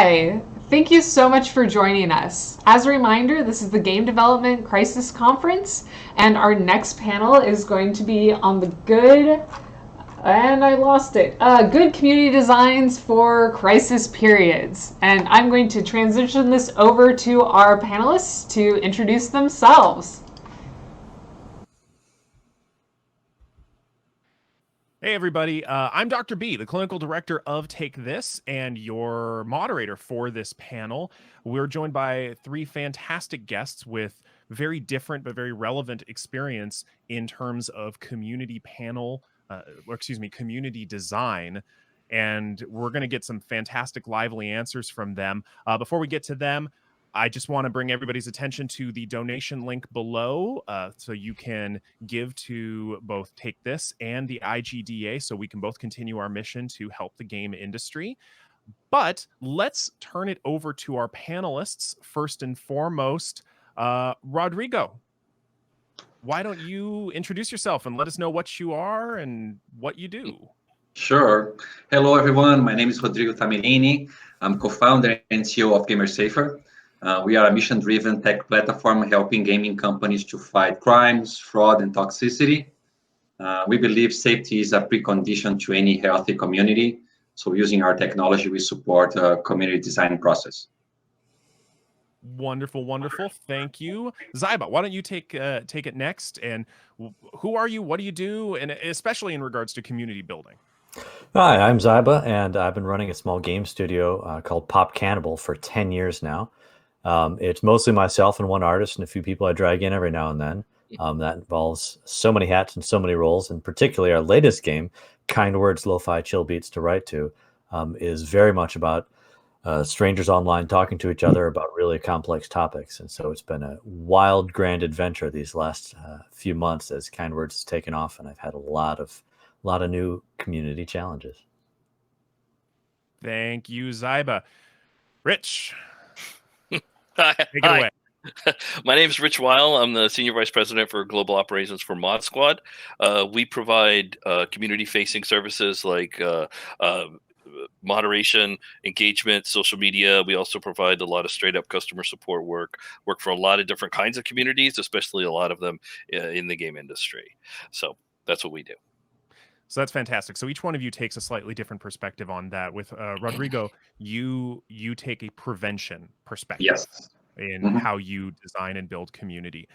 Hi, thank you so much for joining us. As a reminder, this is the Game Development Crisis Conference, and our next panel is going to be on the good community designs for crisis periods. And I'm going to transition this over to our panelists to introduce themselves. Hey, everybody. I'm Dr. B, the clinical director of Take This and your moderator for this panel. We're joined by three fantastic guests with very different but very relevant experience in terms of community community design. And we're going to get some fantastic, lively answers from them. Before we get to them, I just want to bring everybody's attention to the donation link below so you can give to both Take This and the IGDA so we can both continue our mission to help the game industry. But let's turn it over to our panelists. First and foremost, Rodrigo, why don't you introduce yourself and let us know what you are and what you do? Sure. Hello, everyone. My name is Rodrigo Tamellini. I'm co-founder and CEO of GamerSafer. We are a mission-driven tech platform helping gaming companies to fight crimes, fraud, and toxicity. We believe safety is a precondition to any healthy community. So using our technology, we support a community design process. Wonderful, wonderful. Thank you. Ziba, why don't you take it next? And who are you? What do you do? And especially in regards to community building. Hi, I'm Ziba, and I've been running a small game studio called Popcannibal for 10 years now. It's mostly myself and one artist and a few people I drag in every now and then. That involves so many hats and so many roles, and particularly our latest game, Kind Words, Lo-Fi Chill Beats to Write To, is very much about strangers online talking to each other about really complex topics. And so it's been a wild, grand adventure these last few months as Kind Words has taken off, and I've had a lot of new community challenges. Thank you, Ziba. Rich, Hi. take it away. My name is Rich Weil. I'm the Senior Vice President for Global Operations for ModSquad. We provide community-facing services like moderation, engagement, social media. We also provide a lot of straight-up customer support work for a lot of different kinds of communities, especially a lot of them in the game industry. So that's what we do. So that's fantastic. So each one of you takes a slightly different perspective on that. With Rodrigo, you take a prevention perspective. Yes. In how you design and build community.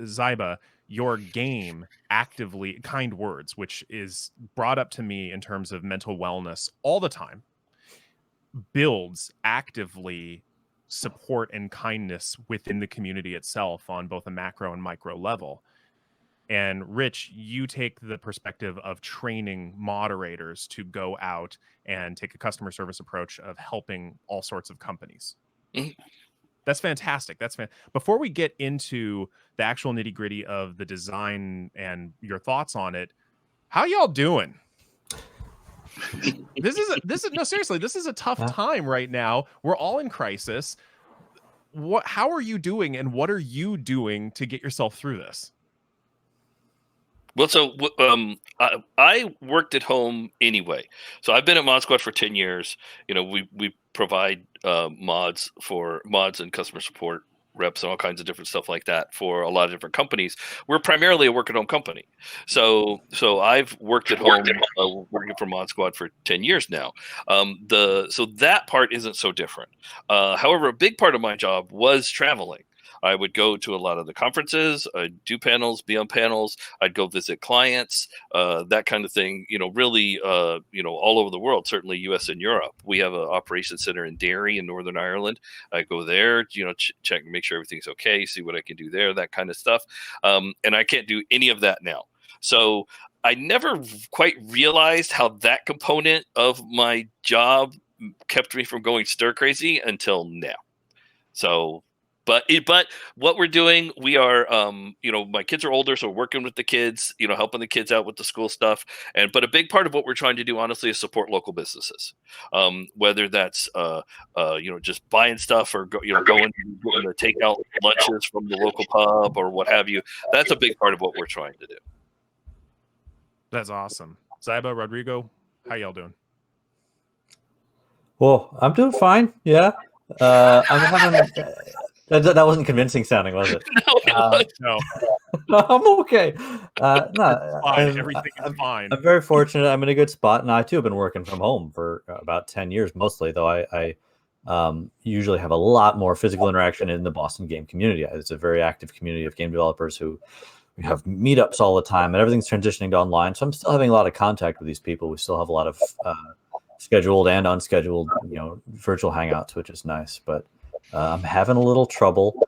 Ziba, your game actively, Kind Words, which is brought up to me in terms of mental wellness all the time, builds actively support and kindness within the community itself on both a macro and micro level. And Rich, you take the perspective of training moderators to go out and take a customer service approach of helping all sorts of companies. That's fantastic. Before we get into the actual nitty gritty of the design and your thoughts on it, how y'all doing? This is a tough time right now. We're all in crisis. How are you doing, and what are you doing to get yourself through this? Well, so I worked at home anyway. So I've been at ModSquad for 10 years. You know, we provide mods and customer support reps and all kinds of different stuff like that for a lot of different companies. We're primarily a work at home company. So I've worked at home working for ModSquad for 10 years now. So that part isn't so different. However, a big part of my job was traveling. I would go to a lot of the conferences, I'd do panels, be on panels, I'd go visit clients, that kind of thing, really, all over the world, certainly US and Europe. We have an operations center in Derry in Northern Ireland. I go there, check, make sure everything's okay, see what I can do there, that kind of stuff. And I can't do any of that now. So I never quite realized how that component of my job kept me from going stir crazy until now. So, but what we're doing, we are, my kids are older, so we're working with the kids, helping the kids out with the school stuff. But a big part of what we're trying to do, honestly, is support local businesses. Whether that's, just buying stuff or going to take out lunches from the local pub or what have you. That's a big part of what we're trying to do. That's awesome. Ziba, Rodrigo, how y'all doing? Well, I'm doing fine. Yeah. I'm having. That wasn't convincing sounding, was it? No, it was. No, I'm okay. No, fine. Everything is fine. I'm very fortunate. I'm in a good spot, and I too have been working from home for about 10 years, mostly. Though I usually have a lot more physical interaction in the Boston game community. It's a very active community of game developers who we have meetups all the time, and everything's transitioning to online. So I'm still having a lot of contact with these people. We still have a lot of scheduled and unscheduled, virtual hangouts, which is nice. But I'm having a little trouble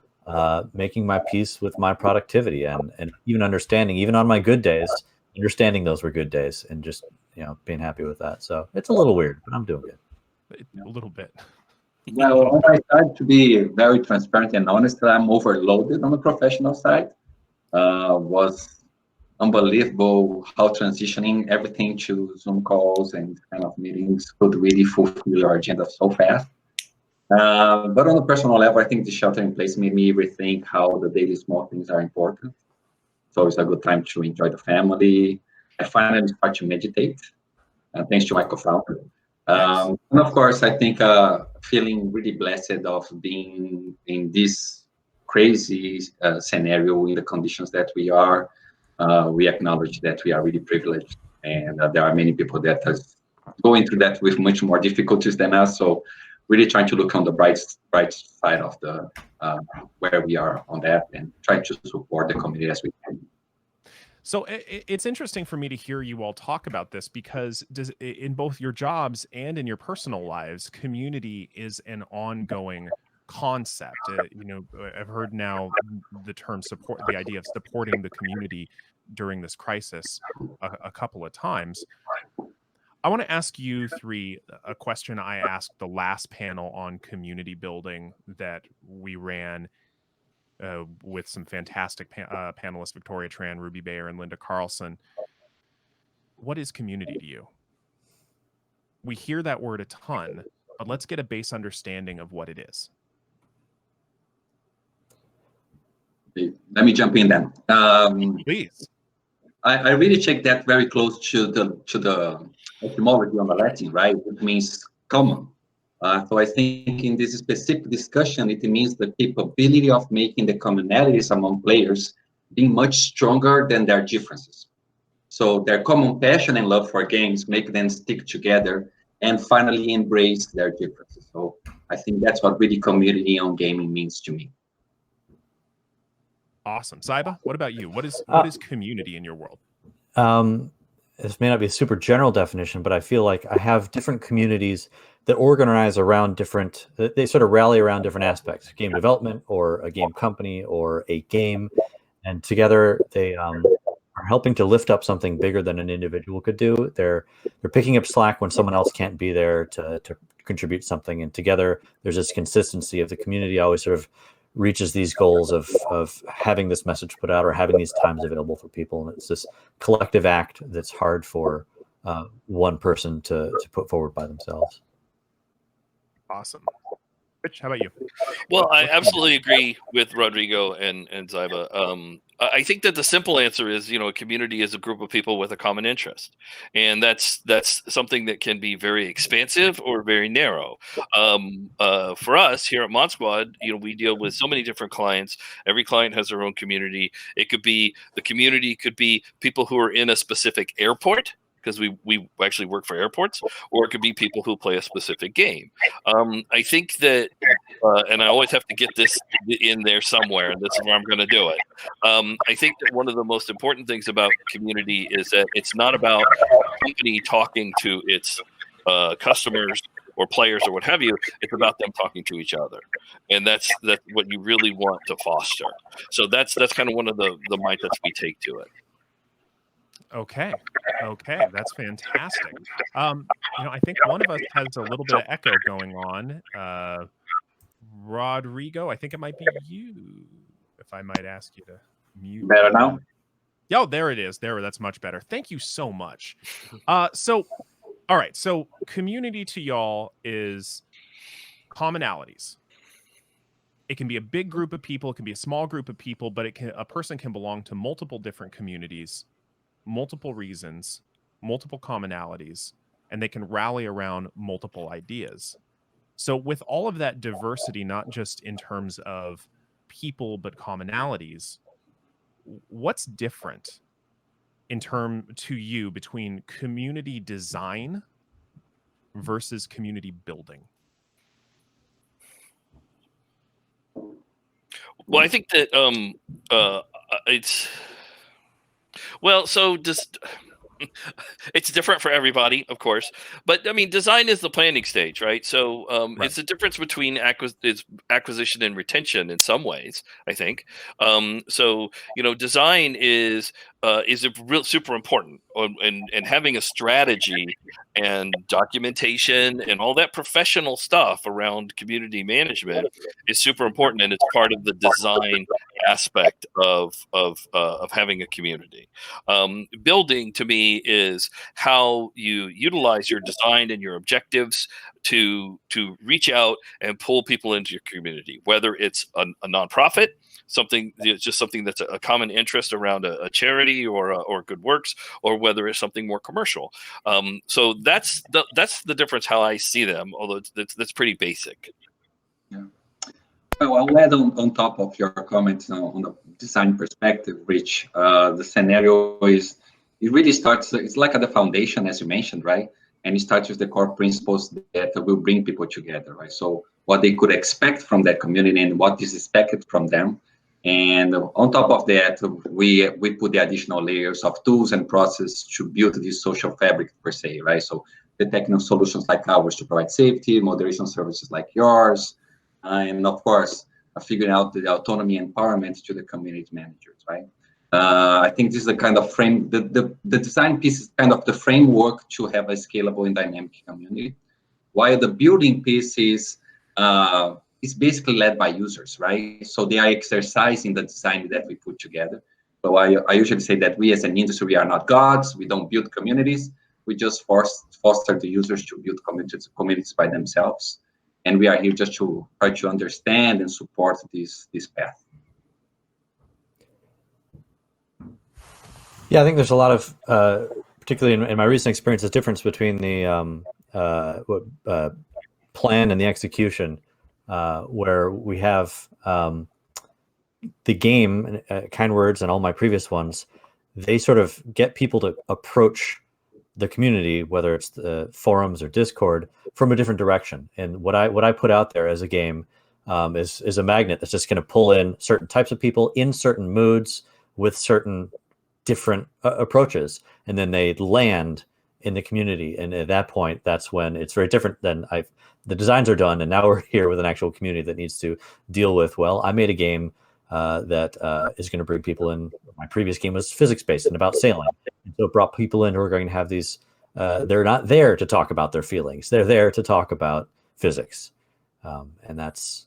making my peace with my productivity and even understanding, even on my good days, understanding those were good days and just being happy with that. So it's a little weird, but I'm doing good. A little bit. Well, on my side, to be very transparent and honest, I'm overloaded on the professional side. Was unbelievable how transitioning everything to Zoom calls and kind of meetings could really fulfill your agenda so fast. But on a personal level, I think the shelter in place made me rethink how the daily small things are important. So it's a good time to enjoy the family. I finally start to meditate, thanks to my co-founder. And of course, I think feeling really blessed of being in this crazy scenario in the conditions that we are. We acknowledge that we are really privileged, and there are many people that are going through that with much more difficulties than us. So really trying to look on the bright side of the where we are on that and try to support the community as we can. So it's interesting for me to hear you all talk about this because in both your jobs and in your personal lives, community is an ongoing concept. I've heard now the term support, the idea of supporting the community during this crisis a couple of times. I want to ask you three a question I asked the last panel on community building that we ran with some fantastic panelists, Victoria Tran, Ruby Bayer, and Linda Carlson. What is community to you? We hear that word a ton, but let's get a base understanding of what it is. Let me jump in then. Please. I really check that very close to the etymology on the Latin, right? It means common. So I think in this specific discussion, it means the capability of making the commonalities among players being much stronger than their differences. So their common passion and love for games make them stick together and finally embrace their differences. So I think that's what really community on gaming means to me. Awesome. Ziba, what about you? What is community in your world? This may not be a super general definition, but I feel like I have different communities that organize around they sort of rally around different aspects, game development or a game company or a game. And together they are helping to lift up something bigger than an individual could do. They're picking up slack when someone else can't be there to contribute something. And together there's this consistency of the community always sort of reaches these goals of having this message put out or having these times available for people. And it's this collective act that's hard for one person to put forward by themselves. Awesome. Rich, how about you? Well, I absolutely agree with Rodrigo and Ziva. I think that the simple answer is, a community is a group of people with a common interest, and that's something that can be very expansive or very narrow. For us here at ModSquad, we deal with so many different clients. Every client has their own community. The community could be people who are in a specific airport, because we actually work for airports, or it could be people who play a specific game. I think that, and I always have to get this in there somewhere, and this is where I'm going to do it. I think that one of the most important things about community is that it's not about a company talking to its customers or players or what have you. It's about them talking to each other, and that's what you really want to foster. So that's kind of one of the mindsets we take to it. Okay, that's fantastic. I think one of us has a little bit of echo going on. Rodrigo, I think it might be you. If I might ask you to mute. Better now? Oh, there it is. That's much better. Thank you so much. All right. So community to y'all is commonalities. It can be a big group of people. It can be a small group of people, but a person can belong to multiple different communities, multiple reasons, multiple commonalities. and they can rally around multiple ideas. So with all of that diversity, not just in terms of people, but commonalities, what's different to you between community design versus community building? Well, I think that it's just it's different for everybody, of course. But I mean, design is the planning stage, right? So Right. it's the difference between acquisition and retention in some ways, I think. So design is super important, and having a strategy and documentation and all that professional stuff around community management is super important, and it's part of the design aspect of having a community. Building, to me, is how you utilize your design and your objectives to reach out and pull people into your community, whether it's a nonprofit, something that's a common interest around a charity or good works, or whether it's something more commercial. So that's the difference how I see them, although that's pretty basic. Yeah. Well, I'll add on top of your comments on the design perspective, Rich. The scenario it really starts, it's like at the foundation, as you mentioned, right? And it starts with the core principles that will bring people together, right? So what they could expect from that community and what is expected from them. And on top of that, we put the additional layers of tools and process to build this social fabric per se, right? So the technical solutions like ours to provide safety, moderation services like yours, and of course, figuring out the autonomy and empowerment to the community managers, right? I think this is the kind of frame, the design piece is kind of the framework to have a scalable and dynamic community, while the building piece is basically led by users, right? So they are exercising the design that we put together. So I usually say that we as an industry, we are not gods, we don't build communities, we just foster the users to build communities by themselves. And we are here just to try to understand and support this path. Yeah, I think there's a lot of, particularly in my recent experience, the difference between the plan and the execution, where we have the game, Kind Words, and all my previous ones. They sort of get people to approach the community, whether it's the forums or Discord, from a different direction. And what I put out there as a game is a magnet that's just going to pull in certain types of people in certain moods with certain different approaches, and then they land in the community. And at that point, that's when it's very different than the designs are done, and now we're here with an actual community that needs to deal with, well, I made a game that is going to bring people in. My previous game was physics-based and about sailing. And so it brought people in who are going to have these, they're not there to talk about their feelings. They're there to talk about physics. And that's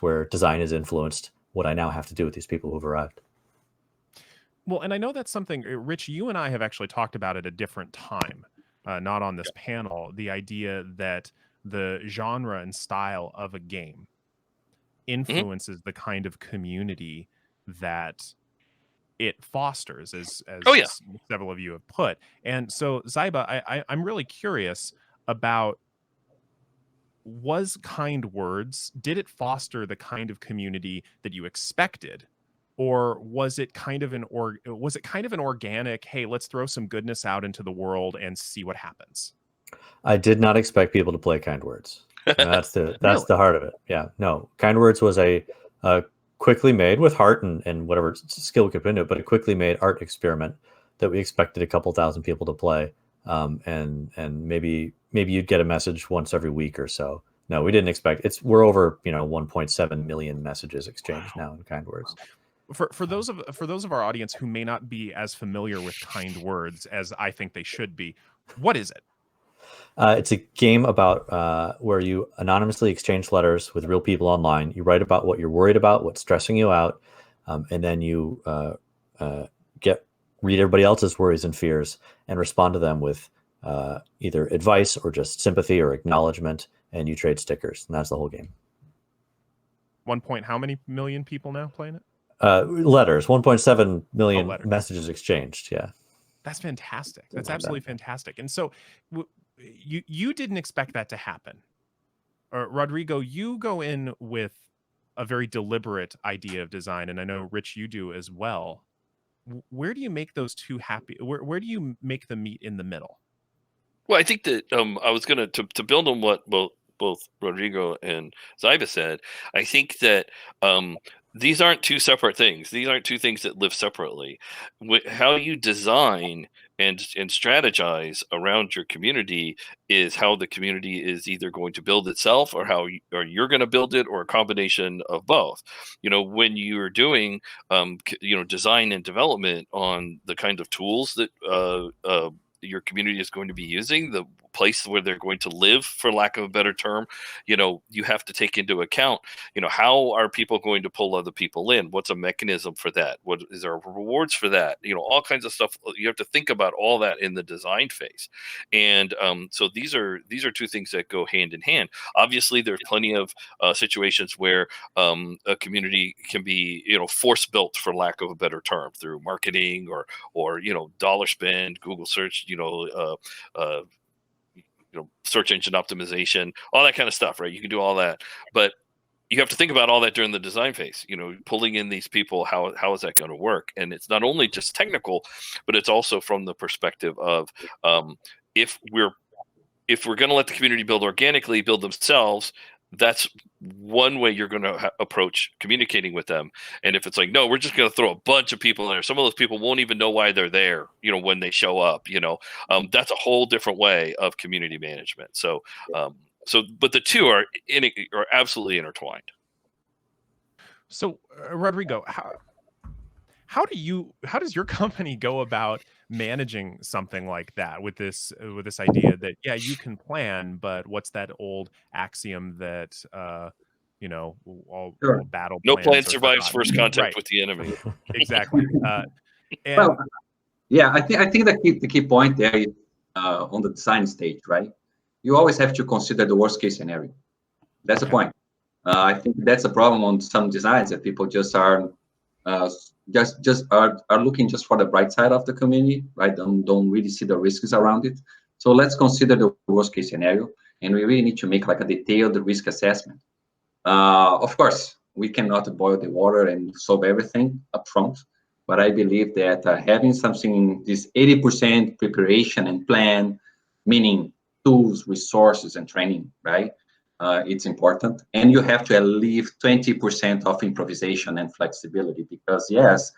where design has influenced what I now have to do with these people who've arrived. Well, and I know that's something, Rich, you and I have actually talked about at a different time, not on this panel, the idea that the genre and style of a game influences the kind of community that it fosters, as several of you have put. And so, Ziba, I'm really curious about, was Kind Words, did it foster the kind of community that you expected? Or was it kind of an organic, hey, let's throw some goodness out into the world and see what happens? I did not expect people to play Kind Words. That's the heart of it. Yeah, no, Kind Words was a quickly made, with heart and whatever skill we could put into it, but a quickly made art experiment that we expected a couple thousand people to play, and maybe you'd get a message once every week or so. No, we didn't expect we're over 1.7 million messages exchanged now in Kind Words. For those of our audience who may not be as familiar with Kind Words as I think they should be, what is it? It's a game about where you anonymously exchange letters with real people online. You write about what you're worried about, what's stressing you out, and then you read everybody else's worries and fears and respond to them with either advice or just sympathy or acknowledgement, and you trade stickers, and that's the whole game. How many million people now playing it? Letters, 1.7 million messages exchanged. Yeah. That's fantastic. That's like absolutely fantastic. And so you didn't expect that to happen. Or Rodrigo, you go in with a very deliberate idea of design, and I know Rich, you do as well. Where do you make those two happy? Where do you make them meet in the middle? Well, I think that I was gonna to build on what both Rodrigo and Ziva said. I think that these aren't two separate things. These aren't two things that live separately. How you design and strategize around your community is how the community is either going to build itself, or how or you're going to build it, or a combination of both. When you're doing design and development on the kind of tools that your community is going to be using, the place where they're going to live, for lack of a better term, you have to take into account, how are people going to pull other people in? What's a mechanism for that? What is there rewards for that? All kinds of stuff. You have to think about all that in the design phase. And so these are two things that go hand in hand. Obviously, there's plenty of situations where a community can be, force built, for lack of a better term, through marketing or dollar spend, Google search, search engine optimization, all that kind of stuff, right? You can do all that, but you have to think about all that during the design phase. Pulling in these people, how is that going to work? And it's not only just technical, but it's also from the perspective of if we're going to let the community build organically, build themselves, that's one way you're going to approach communicating with them. And if it's like, no, we're just going to throw a bunch of people in there, some of those people won't even know why they're there, when they show up, that's a whole different way of community management. So, but the two are absolutely intertwined. So, Rodrigo, how does your company go about managing something like that with this idea that, yeah, you can plan, but what's that old axiom that all battle no plans plan are survives forgotten. first contact Right. with the enemy. Exactly. Well, yeah, I think the key point there is on the design stage, right? You always have to consider the worst case scenario. That's the point. I think that's a problem on some designs, that people just are looking just for the bright side of the community, right? Don't really see the risks around it. So let's consider the worst case scenario, and we really need to make like a detailed risk assessment. Of course, we cannot boil the water and solve everything up front, but I believe that having something, this 80% preparation and plan, meaning tools, resources, and training, right? It's important. And you have to leave 20% of improvisation and flexibility, because yes,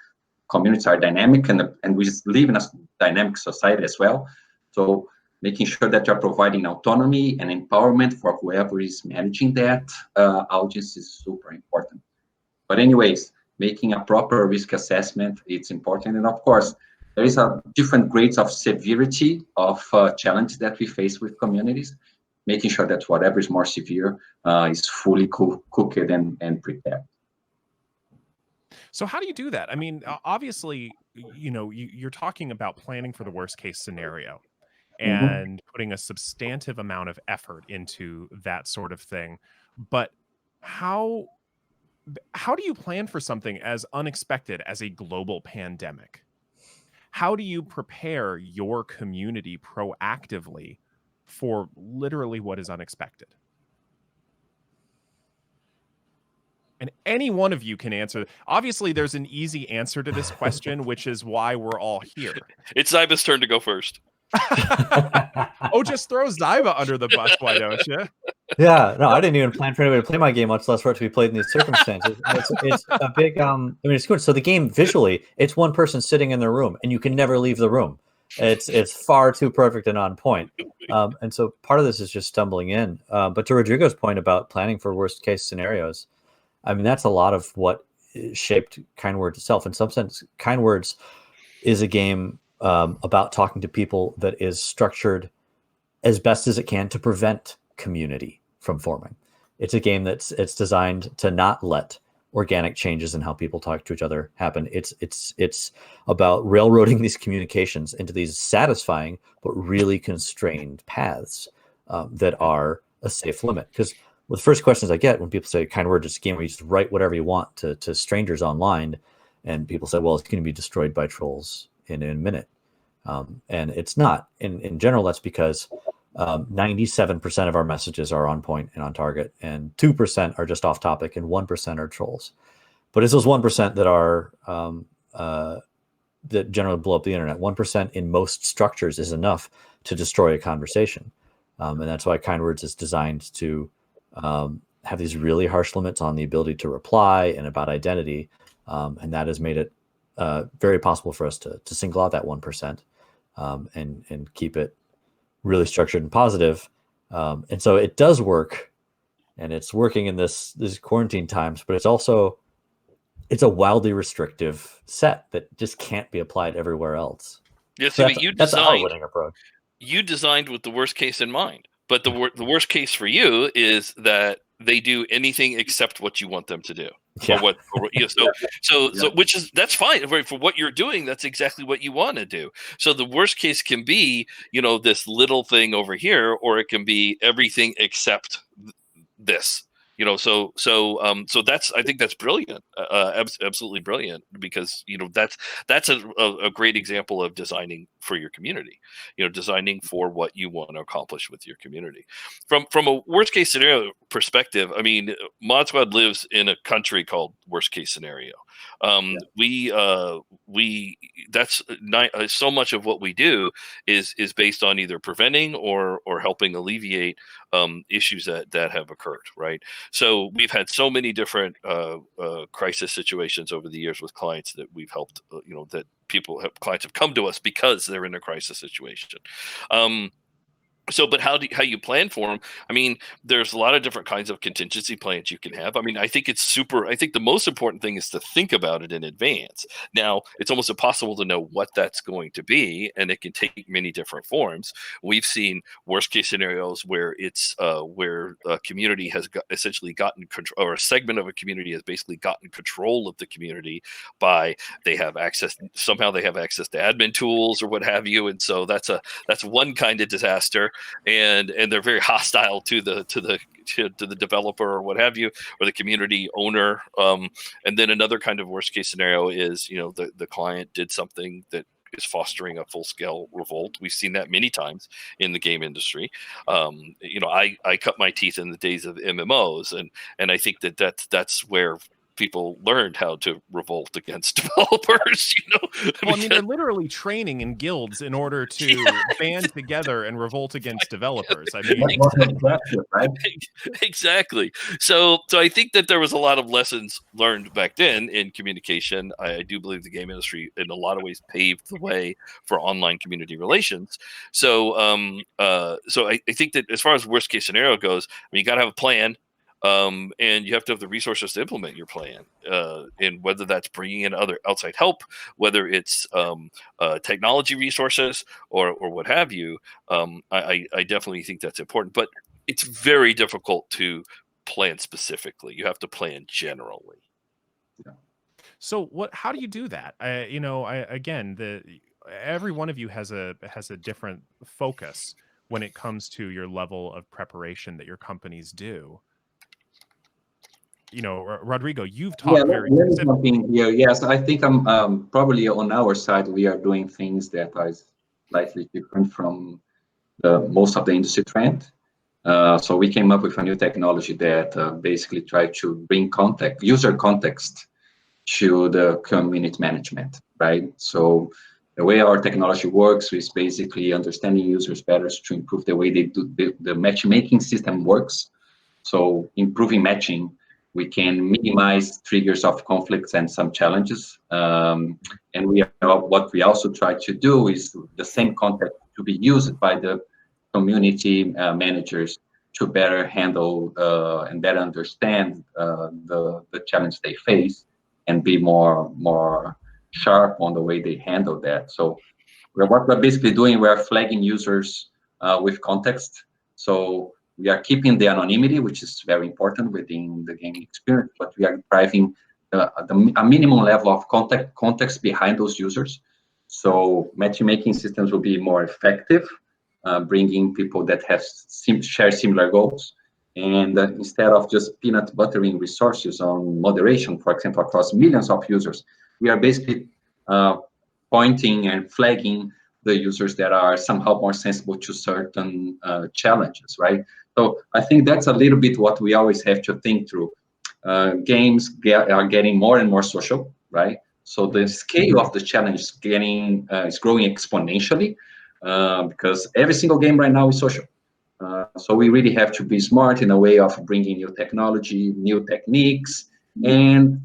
communities are dynamic, and we live in a dynamic society as well. So making sure that you're providing autonomy and empowerment for whoever is managing that audience is super important. But anyways, making a proper risk assessment, it's important. And of course, there is a different grades of severity of challenge that we face with communities, making sure that whatever is more severe is fully cooked and prepared. So how do you do that? I mean, obviously, you're talking about planning for the worst case scenario and putting a substantive amount of effort into that sort of thing. But how do you plan for something as unexpected as a global pandemic? How do you prepare your community proactively for literally what is unexpected? And any one of you can answer. Obviously, there's an easy answer to this question, which is why we're all here. It's Ziva's turn to go first. Oh, just throw Ziva under the bus, why don't you? Yeah, no, I didn't even plan for anybody to play my game, much less for it to be played in these circumstances. It's a big, it's good. So the game visually, it's one person sitting in their room, and you can never leave the room. It's far too perfect and on point. And so part of this is just stumbling in. But to Rodrigo's point about planning for worst case scenarios, I mean, that's a lot of what shaped Kind Words itself. In some sense, Kind Words is a game about talking to people that is structured as best as it can to prevent community from forming. It's a game it's designed to not let organic changes in how people talk to each other happen. It's about railroading these communications into these satisfying but really constrained paths that are a safe limit. Because the first questions I get when people say Kind Words is a game where you just write whatever you want to strangers online, and people say, well, it's going to be destroyed by trolls in a minute. And it's not. In general, that's because 97% of our messages are on point and on target, and 2% are just off topic, and 1% are trolls. But it's those 1% that are that generally blow up the internet. 1% in most structures is enough to destroy a conversation, and that's why kind words is designed to have these really harsh limits on the ability to reply and about identity, and that has made it very possible for us to single out that 1% and keep it really structured and positive. And so it does work, and it's working in this quarantine times, but it's a wildly restrictive set that just can't be applied everywhere else. Yeah, So see, that's our winning approach. You designed with the worst case in mind, but the worst case for you is that they do anything except what you want them to do. Yeah. So which is, that's fine for what you're doing. That's exactly what you want to do. So the worst case can be, this little thing over here, or it can be everything except this. So that's, I think that's brilliant, absolutely brilliant, because that's a great example of designing for your community, designing for what you want to accomplish with your community. From a worst case scenario perspective, I mean, ModSquad lives in a country called worst case scenario. That's not, so much of what we do is based on either preventing or helping alleviate issues that have occurred, right? So we've had so many different crisis situations over the years with clients that we've helped, that clients have come to us because they're in a crisis situation. But how you plan for them? I mean, there's a lot of different kinds of contingency plans you can have. I mean, I think the most important thing is to think about it in advance. Now, it's almost impossible to know what that's going to be, and it can take many different forms. We've seen worst case scenarios where it's where a community has essentially gotten control, or a segment of a community has basically gotten control of the community by they have access to admin tools or what have you, and so that's one kind of disaster. And they're very hostile to the developer or what have you, or the community owner. And then another kind of worst case scenario is, the client did something that is fostering a full scale revolt. We've seen that many times in the game industry. I cut my teeth in the days of MMOs, and I think that's where people learned how to revolt against developers. Well, I mean, they're literally training in guilds in order to band together and revolt against developers. I mean, exactly. So I think that there was a lot of lessons learned back then in communication. I do believe the game industry, in a lot of ways, paved the way for online community relations. So I think that as far as worst case scenario goes, I mean, you got to have a plan. And you have to have the resources to implement your plan, and whether that's bringing in other outside help, whether it's technology resources or what have you. I definitely think that's important, but it's very difficult to plan specifically. You have to plan generally. Yeah. So how do you do that? Every one of you has a different focus when it comes to your level of preparation that your companies do. Rodrigo, you've talked very specifically. Yes, I think I'm probably on our side. We are doing things that are slightly different from most of the industry trend. So we came up with a new technology that basically tried to bring user context to the community management, right? So the way our technology works is basically understanding users better to improve the way they do the matchmaking system works. So improving matching, we can minimize triggers of conflicts and some challenges. And what we also try to do is the same content to be used by the community managers to better handle and better understand the challenge they face, and be more sharp on the way they handle that. So what we're basically doing, we're flagging users with context. So we are keeping the anonymity, which is very important within the gaming experience, but we are driving a minimum level of context behind those users. So matchmaking systems will be more effective, bringing people that share similar goals. And instead of just peanut buttering resources on moderation, for example, across millions of users, we are basically pointing and flagging the users that are somehow more sensible to certain challenges, right? So I think that's a little bit what we always have to think through. Games are getting more and more social, right? So the scale of the challenge is growing exponentially because every single game right now is social. So we really have to be smart in a way of bringing new technology, new techniques, and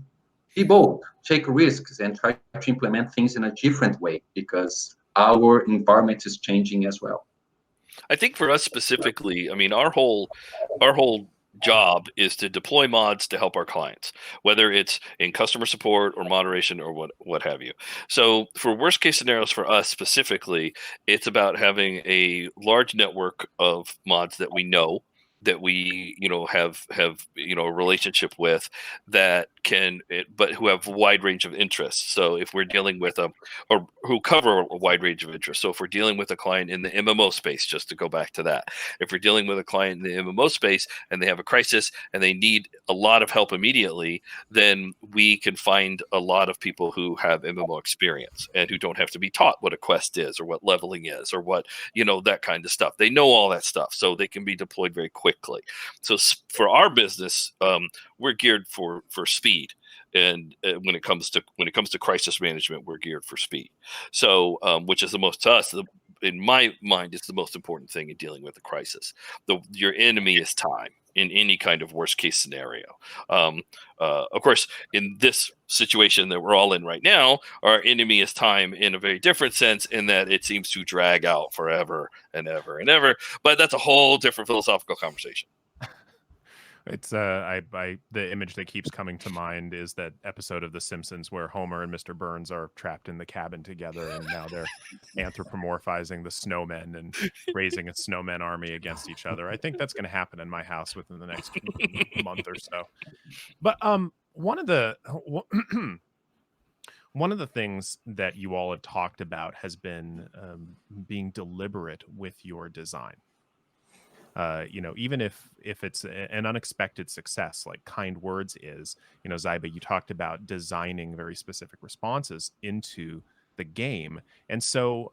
be bold, take risks, and try to implement things in a different way because our environment is changing as well. I think for us specifically, I mean, our whole job is to deploy mods to help our clients, whether it's in customer support or moderation or what have you. So for worst case scenarios for us specifically, it's about having a large network of mods that we know, that we have a relationship with, that but who have a wide range of interests. So if we're dealing with or who cover a wide range of interests. So if we're dealing with a client in the MMO space, just to go back to that, if we're dealing with a client in the MMO space and they have a crisis and they need a lot of help immediately, then we can find a lot of people who have MMO experience and who don't have to be taught what a quest is or what leveling is or what, that kind of stuff. They know all that stuff, so they can be deployed very quickly. So for our business, we're geared for speed. And when it comes to crisis management, we're geared for speed. So, which is to us, in my mind, is the most important thing in dealing with a crisis. Your enemy is time in any kind of worst case scenario. Of course, in this situation that we're all in right now, our enemy is time in a very different sense, in that it seems to drag out forever and ever and ever. But that's a whole different philosophical conversation. It's the image that keeps coming to mind is that episode of The Simpsons where Homer and Mr. Burns are trapped in the cabin together, and now they're anthropomorphizing the snowmen and raising a snowman army against each other. I think that's going to happen in my house within the next month or so. But one of the things that you all have talked about has been being deliberate with your design. Even if it's an unexpected success, like Kind Words is, Ziba, you talked about designing very specific responses into the game. And so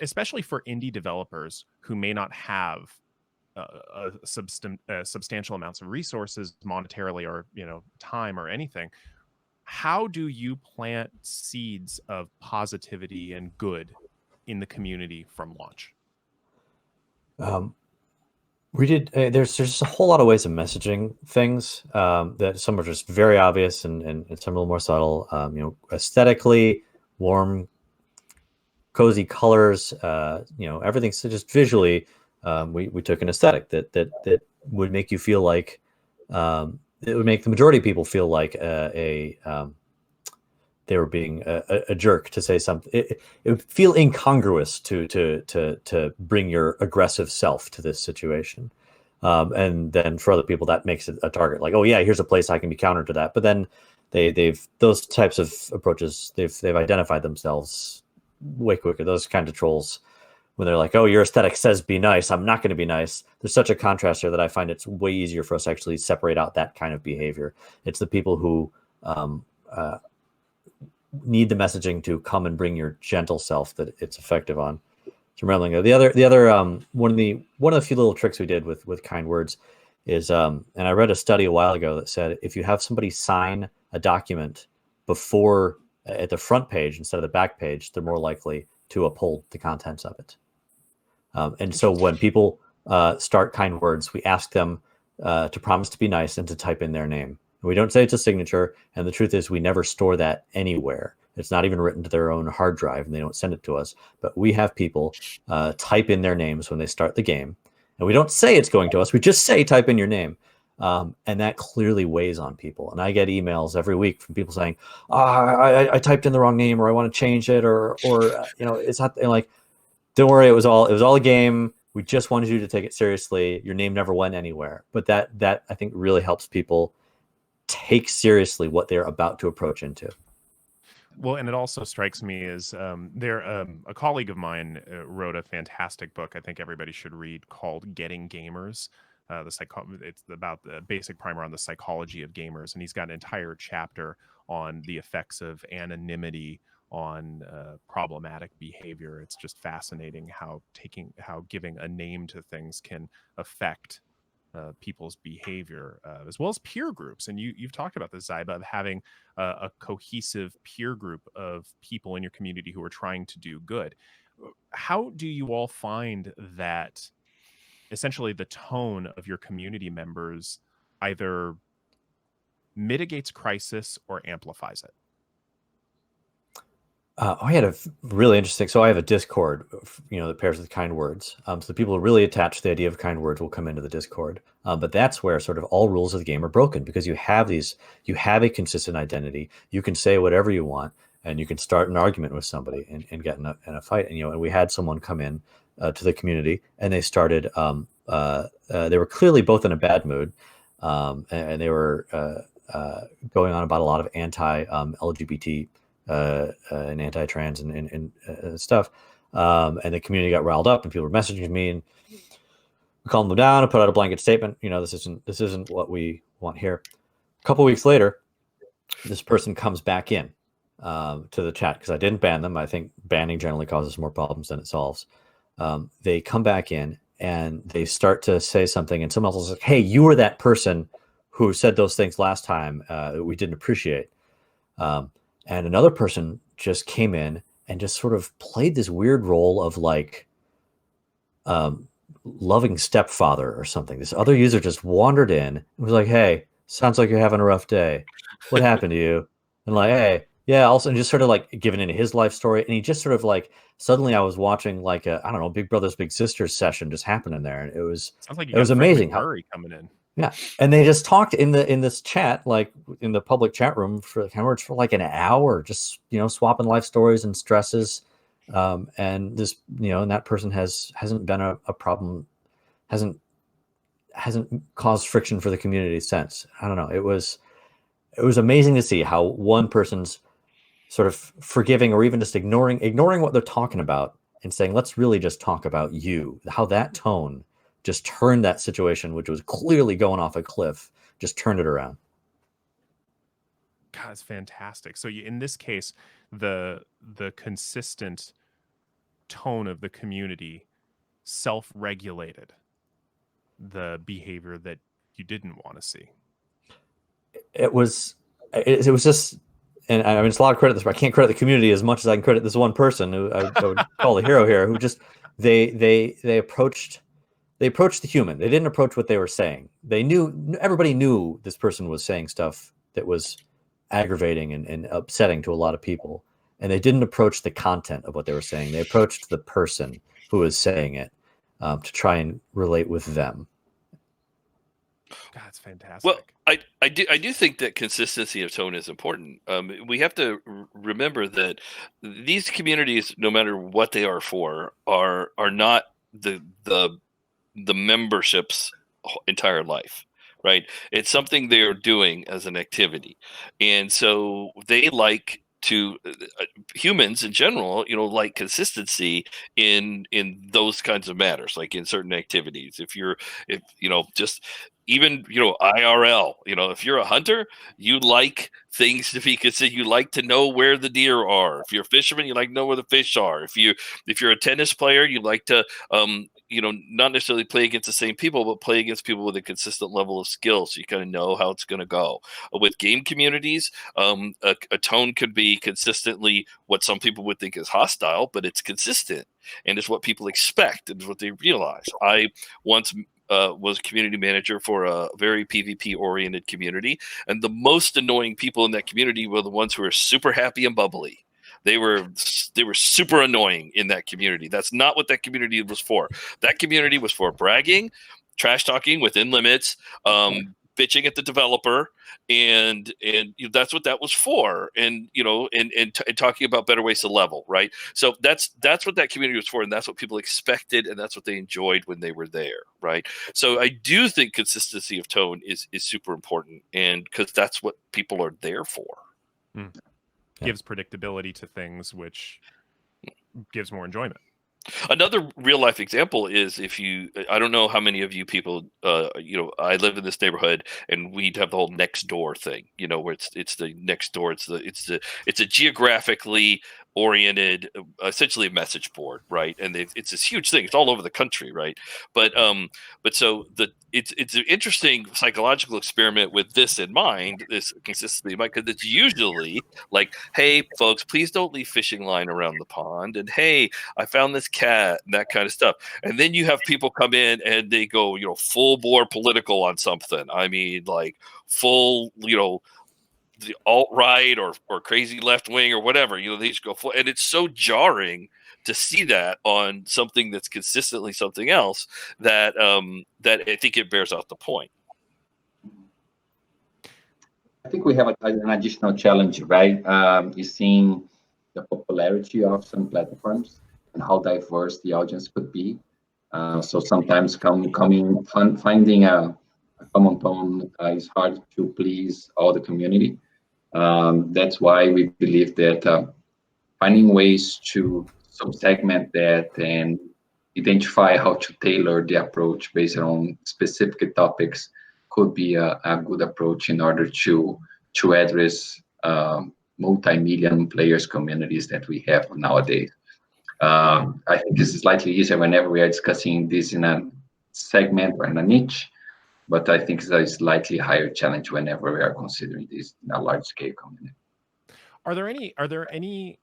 especially for indie developers who may not have substantial amounts of resources monetarily or, time or anything, how do you plant seeds of positivity and good in the community from launch? We did. There's just a whole lot of ways of messaging things that some are just very obvious and some a little more subtle. Aesthetically, warm, cozy colors. Everything's just visually. We took an aesthetic that would make you feel like it would make the majority of people feel like they were being a jerk to say something. It would feel incongruous to bring your aggressive self to this situation. And then for other people, that makes it a target. Like, oh yeah, here's a place I can be counter to that. But then they've those types of approaches, they've identified themselves way quicker. Those kind of trolls, when they're like, oh, your aesthetic says be nice, I'm not going to be nice. There's such a contrast here that I find it's way easier for us to actually separate out that kind of behavior. It's the people who need the messaging to come and bring your gentle self that it's effective on. So rambling. The other one of the few little tricks we did with Kind Words is and I read a study a while ago that said if you have somebody sign a document before at the front page instead of the back page, they're more likely to uphold the contents of it. And so when people start Kind Words, we ask them to promise to be nice and to type in their name. We don't say it's a signature, and the truth is we never store that anywhere. It's not even written to their own hard drive, and they don't send it to us. But we have people type in their names when they start the game. And we don't say it's going to us. We just say type in your name. And that clearly weighs on people. And I get emails every week from people saying, I typed in the wrong name, or I want to change it, or it's not like, don't worry, it was all a game. We just wanted you to take it seriously. Your name never went anywhere. But that I think really helps people take seriously what they're about to approach into. Well, and it also strikes me as a colleague of mine wrote a fantastic book I think everybody should read called Getting Gamers. It's about the basic primer on the psychology of gamers, and he's got an entire chapter on the effects of anonymity on problematic behavior. It's just fascinating how giving a name to things can affect people's behavior, as well as peer groups. And you've talked about this, Ziba, of having a cohesive peer group of people in your community who are trying to do good. How do you all find that essentially the tone of your community members either mitigates crisis or amplifies it? I had a really interesting. So I have a Discord, that pairs with kind words. So the people who really attach to the idea of kind words will come into the Discord. But that's where sort of all rules of the game are broken, because you have a consistent identity. You can say whatever you want, and you can start an argument with somebody and get in a fight. And we had someone come in to the community, and they started. They were clearly both in a bad mood, and they were going on about a lot of anti-LGBT. And anti-trans and stuff, and the community got riled up, and people were messaging me, and we calmed them down and put out a blanket statement. This isn't what we want here. A couple weeks later, this person comes back in to the chat, because I didn't ban them. I think banning generally causes more problems than it solves. They come back in and they start to say something, and someone else is like, "Hey, you were that person who said those things last time that we didn't appreciate." And another person just came in and just sort of played this weird role of like loving stepfather or something. This other user just wandered in and was like, "Hey, sounds like you're having a rough day. What happened to you?" And like, "Hey, yeah," also, and just sort of like giving into his life story. And he just sort of like, suddenly I was watching like a, I don't know, Big Brothers Big Sisters session just happening there. And sounds like it was amazing how coming in. Yeah, and they just talked in this chat, like in the public chat room, for like an hour, just swapping life stories and stresses, and this and that person hasn't been a problem, hasn't caused friction for the community since. I don't know. It was amazing to see how one person's sort of forgiving, or even just ignoring what they're talking about and saying, "Let's really just talk about you." How that tone just turned that situation, which was clearly going off a cliff, just turned it around. God, it's fantastic. So in this case, the consistent tone of the community self-regulated the behavior that you didn't want to see. It was just, and I mean, it's a lot of credit. I can't credit the community as much as I can credit this one person who I would call the hero here, who just they approached the human. They didn't approach what they were saying. Everybody knew this person was saying stuff that was aggravating and upsetting to a lot of people. And they didn't approach the content of what they were saying. They approached the person who was saying it to try and relate with them. God, it's fantastic. Well, I do think that consistency of tone is important. We have to remember that these communities, no matter what they are for, are not the membership's entire life, right? It's something they're doing as an activity. And so they like to humans in general, like consistency in those kinds of matters, like in certain activities. If just even IRL, if you're a hunter, you like things to be considered. You like to know where the deer are. If you're a fisherman, you like to know where the fish are. If you're a tennis player, you like to not necessarily play against the same people, but play against people with a consistent level of skill, so you kind of know how it's going to go. With game communities, a tone could be consistently what some people would think is hostile, but it's consistent and it's what people expect and it's what they realize. I once was community manager for a very PvP oriented community, and the most annoying people in that community were the ones who were super happy and bubbly. They were super annoying in that community. That's not what that community was for. That community was for bragging, trash talking within limits, bitching at the developer, and that's what that was for. And and talking about better ways to level, right? So that's what that community was for, and that's what people expected, and that's what they enjoyed when they were there, right? So I do think consistency of tone is super important, and because that's what people are there for. Gives predictability to things, which gives more enjoyment. Another real life example is I don't know how many of you people, I live in this neighborhood and we'd have the whole next door thing, where it's the next door. It's a geographically oriented, essentially a message board, right? And it's this huge thing. It's all over the country, right? But so it's an interesting psychological experiment with this in mind, this consistency in mind, because it's usually like, hey, folks, please don't leave fishing line around the pond, and hey, I found this cat, and that kind of stuff. And then you have people come in and they go, full bore political on something. I mean, like full, the alt right or crazy left wing or whatever. They just go full, and it's so jarring to see that on something that's consistently something else that that I think it bears out the point. I think we have an additional challenge, right? You're seeing the popularity of some platforms and how diverse the audience could be. So sometimes finding a common tone is hard to please all the community. That's why we believe that finding ways to sub-segment that and identify how to tailor the approach based on specific topics could be a good approach in order to address multi-million players communities that we have nowadays. I think this is slightly easier whenever we are discussing this in a segment or in a niche, but I think it's a slightly higher challenge whenever we are considering this in a large-scale community. Are there any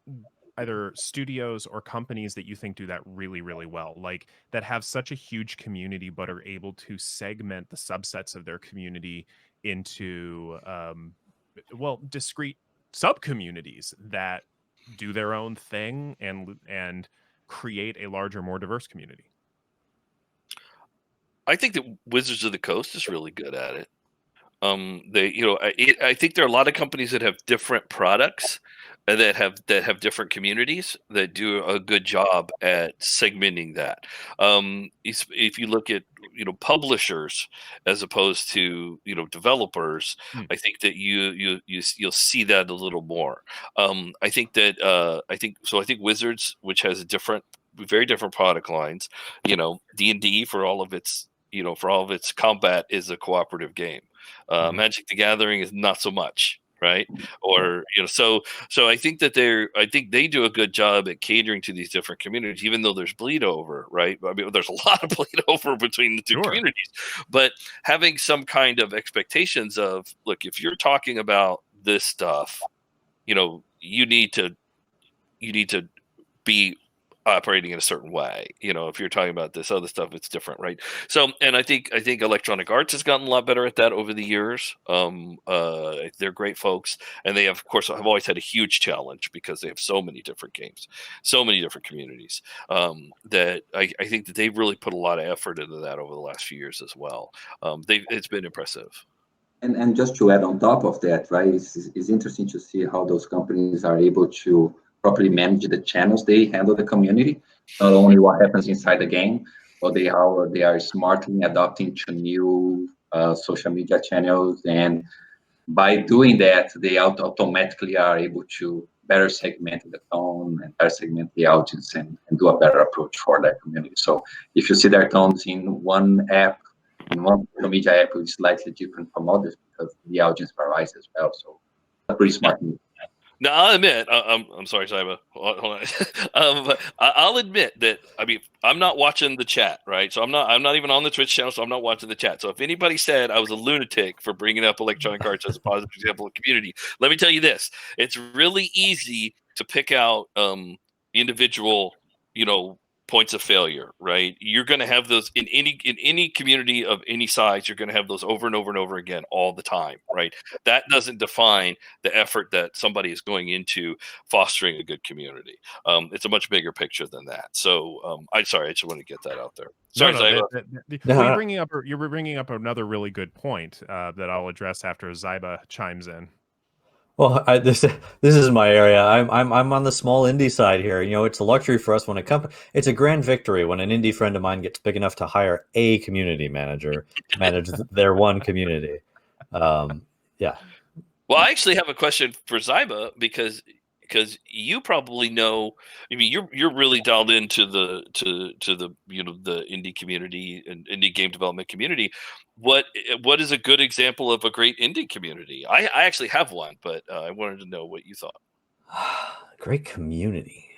either studios or companies that you think do that really, really well, like that have such a huge community but are able to segment the subsets of their community into discrete sub-communities that do their own thing and create a larger, more diverse community? I think that Wizards of the Coast is really good at it. I think there are a lot of companies that have different products that have different communities that do a good job at segmenting that. If you look at publishers as opposed to developers, I think that you'll see that a little more. I think Wizards, which has very different product lines, D&D for all of its combat is a cooperative game. Magic the Gathering is not so much, right? Or so I think that they do a good job at catering to these different communities, even though there's bleed over, right? I mean, there's a lot of bleed over between the two communities, but having some kind of expectations of, look, if you're talking about this stuff, you need to be operating in a certain way. If you're talking about this other stuff, it's different, right? So, and I think Electronic Arts has gotten a lot better at that over the years. They're great folks, and they of course have always had a huge challenge because they have so many different games, so many different communities. That I think that they've really put a lot of effort into that over the last few years as well. It's been impressive. And just to add on top of that, right, it's interesting to see how those companies are able to properly manage the channels they handle the community, not only what happens inside the game, but they are smartly adapting to new social media channels, and by doing that, they automatically are able to better segment the tone and better segment the audience and do a better approach for that community. So if you see their tones in one app, in one social media app, it's slightly different from others because the audience varies as well. So a pretty smart move. Now, I'll admit, I'm sorry, Ziva. Hold on. But I'll admit that, I'm not watching the chat, right? So I'm not even on the Twitch channel, so I'm not watching the chat. So if anybody said I was a lunatic for bringing up Electronic Arts as a positive example of community, let me tell you this: it's really easy to pick out individual, points of failure, right? You're going to have those in any community of any size. You're going to have those over and over and over again all the time, right? That doesn't define the effort that somebody is going into fostering a good community. It's a much bigger picture than that. So I just want to get that out there. Sorry, you're bringing up another really good point that I'll address after Ziba chimes in. Well, this is my area. I'm on the small indie side here. It's a luxury for us when it's a grand victory when an indie friend of mine gets big enough to hire a community manager to manage their one community. Yeah. Well, I actually have a question for Ziba because because you probably know. I mean, you're really dialed into the the indie community and indie game development community. What is a good example of a great indie community? I actually have one, but I wanted to know what you thought. Great community.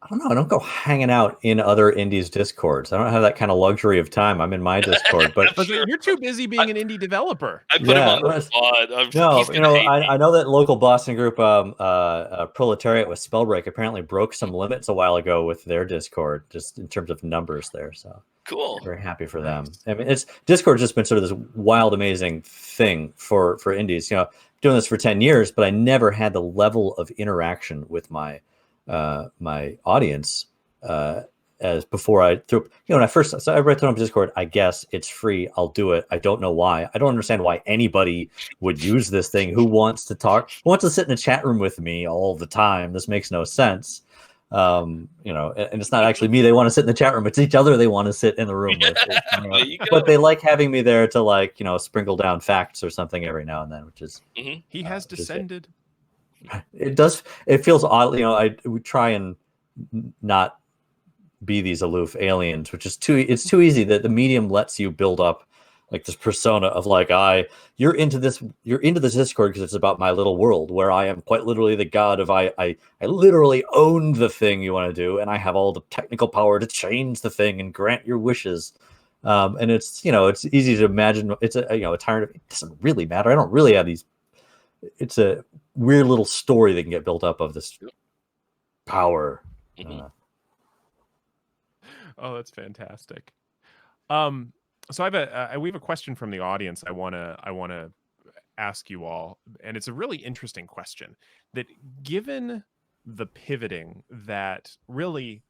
I don't know. I don't go hanging out in other indies discords. I don't have that kind of luxury of time. I'm in my Discord, but Sure. You're too busy being an indie developer. I put him on the spot. No, I know that local Boston group, Proletariat with Spellbreak, apparently broke some limits a while ago with their Discord, just in terms of numbers there. So cool. Very happy for them. I mean, Discord's just been sort of this wild, amazing thing for indies. Doing this for 10 years, but I never had the level of interaction with my audience as before I threw. When I first, so everybody threw up Discord. I guess it's free. I'll do it. I don't know why. I don't understand why anybody would use this thing. Who wants to talk? Who wants to sit in a chat room with me all the time? This makes no sense. And it's not actually me they want to sit in the chat room. It's each other they want to sit in the room with. But they like having me there to sprinkle down facts or something every now and then, which is he has descended. It does. It feels odd. We try and not be these aloof aliens, which is it's too easy. That the medium lets you build up like this persona of you're into this Discord because it's about my little world where I am quite literally the god of I literally own the thing you want to do, and I have all the technical power to change the thing and grant your wishes. And it's easy to imagine it's a tyrant. It doesn't really matter. I don't really have these. It's a weird little story that can get built up of this power. Oh, that's fantastic. So we have a question from the audience. I want to ask you all, and it's a really interesting question. That given the pivoting that really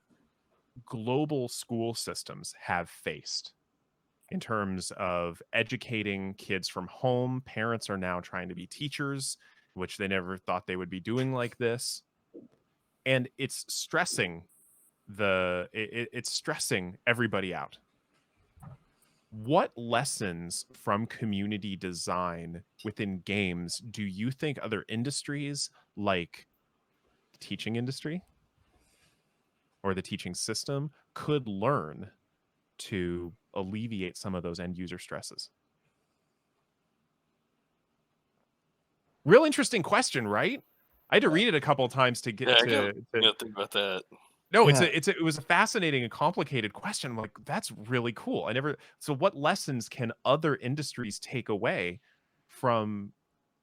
global school systems have faced in terms of educating kids from home, parents are now trying to be teachers, which they never thought they would be doing like this, and it's stressing it's stressing everybody out. What lessons from community design within games do you think other industries like the teaching industry or the teaching system could learn to alleviate some of those end user stresses? Real interesting question, right? I had to read it a couple of times to get to think about that. No, it was a fascinating and complicated question. I'm like, that's really cool. So what lessons can other industries take away from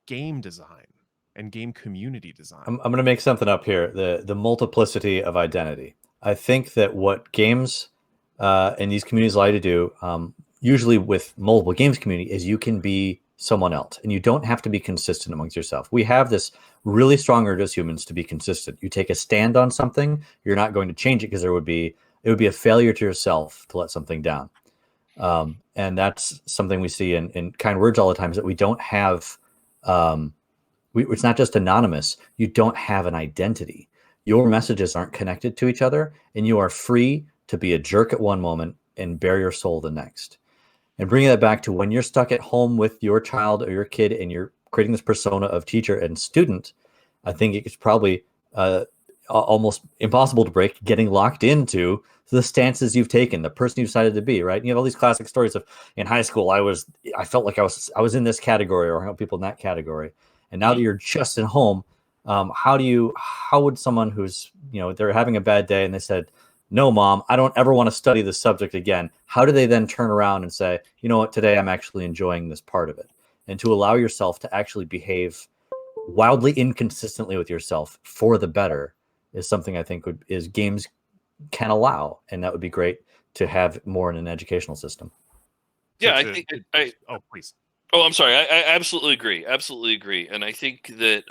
game design and game community design? I'm going to make something up here. The multiplicity of identity. I think that what games and these communities like to do, usually with multiple games community, is you can be someone else, and you don't have to be consistent amongst yourself. We have this really strong urge as humans to be consistent. You take a stand on something, you're not going to change it because it would be a failure to yourself to let something down. And that's something we see in kind words all the time, is that we don't have, it's not just anonymous. You don't have an identity. Your messages aren't connected to each other, and you are free to be a jerk at one moment and bare your soul the next. And bringing that back to when you're stuck at home with your child or your kid and you're creating this persona of teacher and student, I think it's probably almost impossible to break getting locked into the stances you've taken, the person you decided to be, right? And you have all these classic stories of in high school, I felt like I was in this category or people in that category. And now that you're just at home, how would someone who's, they're having a bad day and they said, "No, Mom, I don't ever want to study this subject again." How do they then turn around and say, "You know what, today I'm actually enjoying this part of it"? And to allow yourself to actually behave wildly inconsistently with yourself for the better is something I think games can allow. And that would be great to have more in an educational system. Yeah, Oh, please. Oh, I'm sorry. I absolutely agree. Absolutely agree. And I think that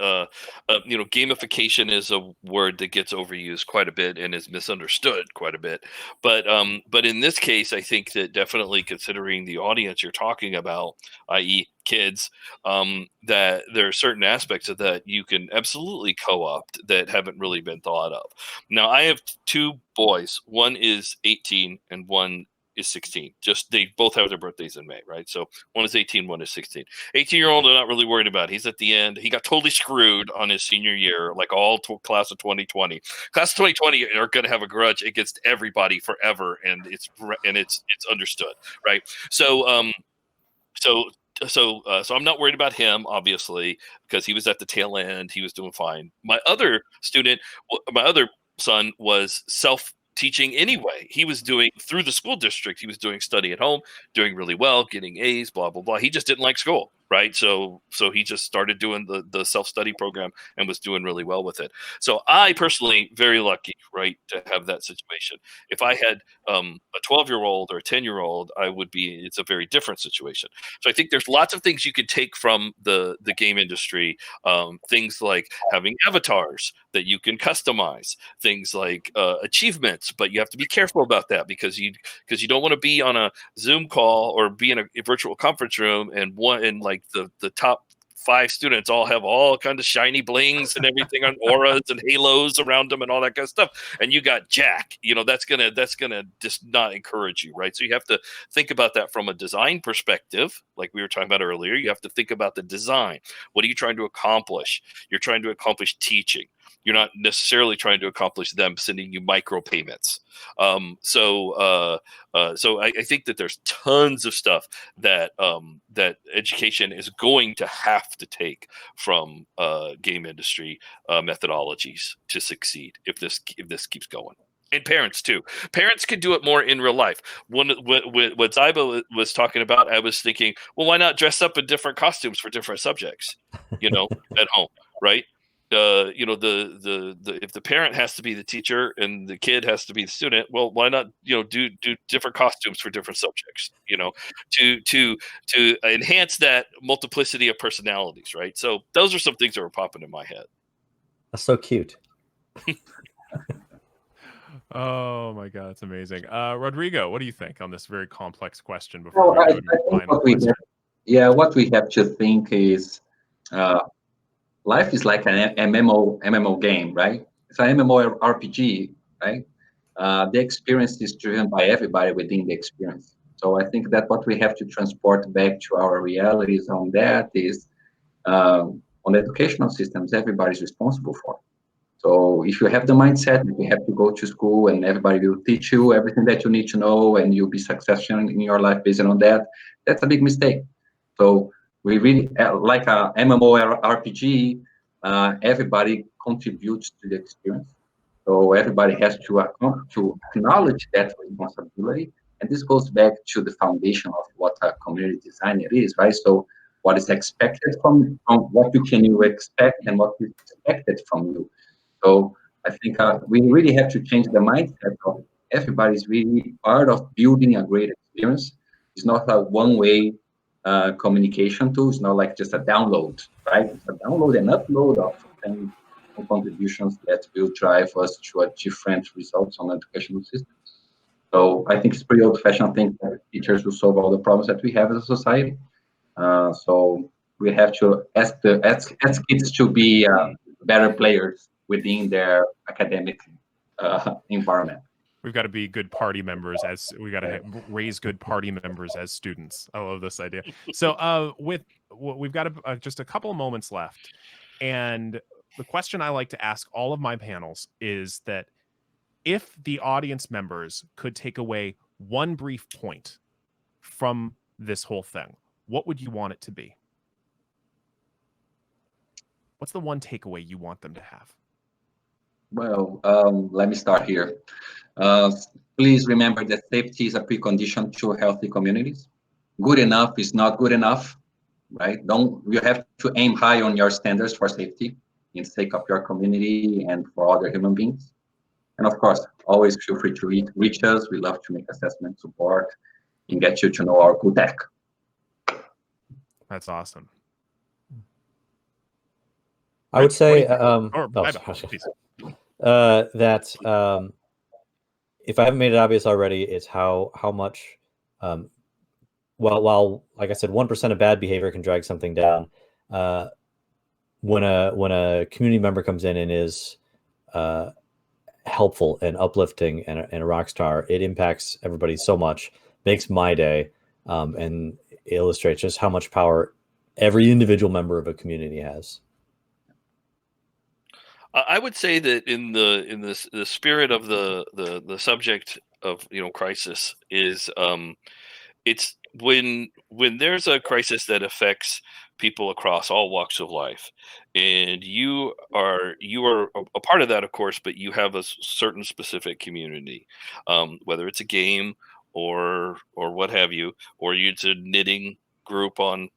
gamification is a word that gets overused quite a bit and is misunderstood quite a bit. But in this case, I think that definitely considering the audience you're talking about, i.e., kids, that there are certain aspects of that you can absolutely co-opt that haven't really been thought of. Now, I have two boys. One is 18 and one is 16. Just they both have their birthdays in May, right? So one is 18, one is 16. 18-year-old, I'm not really worried about. He's at the end. He got totally screwed on his senior year, like all class of 2020. Class of 2020 are going to have a grudge against everybody forever, and it's understood, right? So so I'm not worried about him, obviously, because he was at the tail end. He was doing fine. My other son was self-teaching anyway. He was doing through the school district. He was doing study at home, doing really well, getting A's, blah, blah, blah. He just didn't like school, right? So he just started doing the self-study program and was doing really well with it. So I personally, very lucky, right, to have that situation. If I had a 12-year-old or a 10-year-old, it's a very different situation. So I think there's lots of things you could take from the game industry, things like having avatars that you can customize, things like achievements, but you have to be careful about that because you don't want to be on a Zoom call or be in a virtual conference room and like the top 5 students all have all kind of shiny blings and everything on auras and halos around them and all that kind of stuff. And you got Jack, that's gonna just not encourage you, right? So you have to think about that from a design perspective, like we were talking about earlier. You have to think about the design. What are you trying to accomplish? You're trying to accomplish teaching. You're not necessarily trying to accomplish them sending you micropayments. So I think that there's tons of stuff that that education is going to have to take from game industry methodologies to succeed if this keeps going. And parents too. Parents can do it more in real life. What Ziba was talking about, I was thinking, well, why not dress up in different costumes for different subjects? At home, right? If the parent has to be the teacher and the kid has to be the student, well, why not do different costumes for different subjects? To enhance that multiplicity of personalities, right? So those are some things that were popping in my head. That's so cute. Oh my God, it's amazing. Rodrigo, what do you think on this very complex question? Well, Before I think what we have to think is life is like an MMO game, right? It's an MMORPG, right? The experience is driven by everybody within the experience. So I think that what we have to transport back to our realities on that is on the educational systems, everybody's responsible for. So if you have the mindset that you have to go to school and everybody will teach you everything that you need to know and you'll be successful in your life based on that, that's a big mistake. So we really, like a MMORPG, everybody contributes to the experience. So everybody has to acknowledge that responsibility. And this goes back to the foundation of what a community design it is, right? So what is expected from what can you expect and what is expected from you. So I think we really have to change the mindset of everybody's really part of building a great experience. It's not a one-way communication tool. It's not like just a download, right? It's a download and upload of things and contributions that will drive us to a different results on the educational system. So I think it's pretty old-fashioned thing that teachers will solve all the problems that we have as a society. So we have to ask kids to be better players within their academic environment. We've got to be good party members we got to raise good party members as students. I love this idea. So we've got just a couple of moments left. And the question I like to ask all of my panels is that if the audience members could take away one brief point from this whole thing, what would you want it to be? What's the one takeaway you want them to have? Well, let me start here. Please remember that safety is a precondition to healthy communities. Good enough is not good enough, right? You have to aim high on your standards for safety in the sake of your community and for other human beings. And of course, always feel free to reach us. We love to make assessment support and get you to know our cool tech. That's awesome. I would say that if I haven't made it obvious already, it's how much while like I said, 1% of bad behavior can drag something down. When a community member comes in and is helpful and uplifting and a rock star, it impacts everybody so much. makes my day, and illustrates just how much power every individual member of a community has. I would say that in the spirit of the subject of crisis is it's when there's a crisis that affects people across all walks of life, and you are a part of that, of course, but you have a certain specific community, whether it's a game or what have you, or it's a knitting group on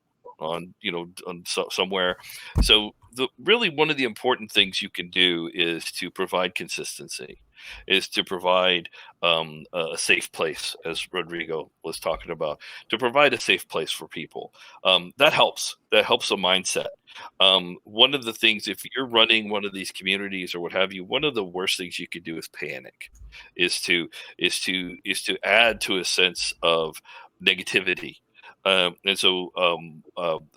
somewhere. So really one of the important things you can do is to provide consistency, is to provide a safe place, as Rodrigo was talking about, to provide a safe place for people. That helps a mindset. One of the things, if you're running one of these communities or what have you, one of the worst things you could do is panic, is to add to a sense of negativity. And so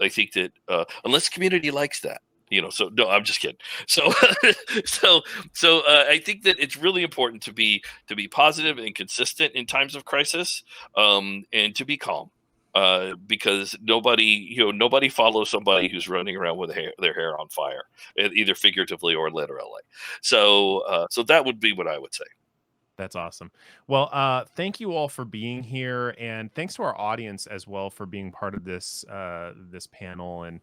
I think that unless the community likes that, so no, I'm just kidding. So, I think that it's really important to be positive and consistent in times of crisis, and to be calm, because nobody follows somebody who's running around with their hair on fire, either figuratively or literally. So, that would be what I would say. That's awesome. Well, thank you all for being here, and thanks to our audience as well for being part of this this panel. And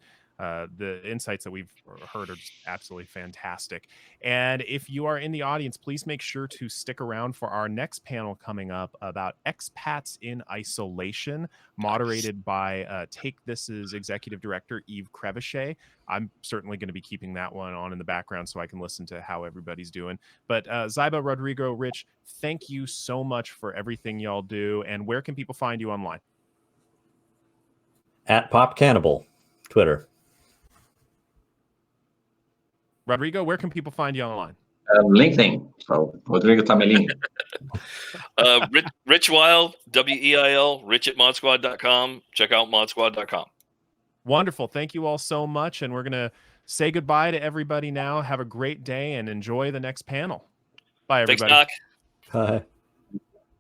the insights that we've heard are just absolutely fantastic. And if you are in the audience, please make sure to stick around for our next panel coming up about expats in isolation, moderated by Take This's executive director, Yves Crevichet. I'm certainly going to be keeping that one on in the background so I can listen to how everybody's doing. But Ziba, Rodrigo, Rich, thank you so much for everything y'all do. And where can people find you online? At Popcannibal, Twitter. Rodrigo, where can people find you online? LinkedIn. So Rodrigo Tamellini. Rich Weil, Weil, rich at ModSquad.com. Check out ModSquad.com. Wonderful. Thank you all so much. And we're going to say goodbye to everybody now. Have a great day and enjoy the next panel. Bye, everybody. Thanks, Doc. Bye.